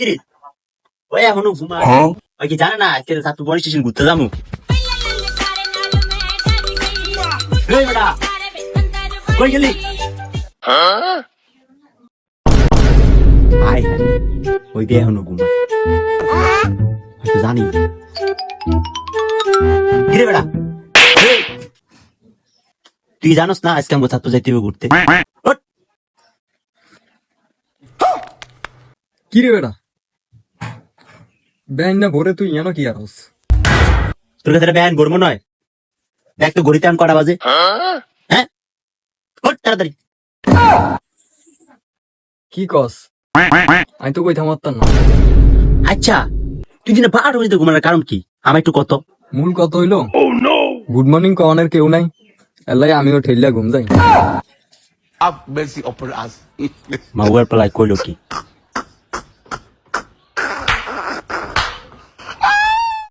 কিরে ওই এখনো ঘুমায় ওই কি জানে না আজকে ছাত্র বড় স্টেশন ঘুরতে যাবো এই বেটা কই গেলি আয় ওই দিয়ে এখনো ঘুমায় হয়তো জানি কিরে বেটা তুই জানোস না আজকে আমার ছাত্র যাইতে হবে ঘুরতে কি রে বেটা ব্যান না ভরে তুই ইয়ানো কি আরস তোর কাছে ব্যান গরম নয় দেখ তো ঘড়িতে আমি কটা বাজে হ্যাঁ তাড়াতাড়ি কি কস আমি তো কই থামাত্তাম না আচ্ছা তুই দিনে 12 বাজে ঘুমানোর কারণ কি আমার একটু কত মূল কত হইলো গুড মর্নিং কওয়ানের কেউ নাই এলাই আমিও ঠেলিয়া ঘুম যাই Up, Messi, upper us. মাউয়ার প্লাই কইলো কি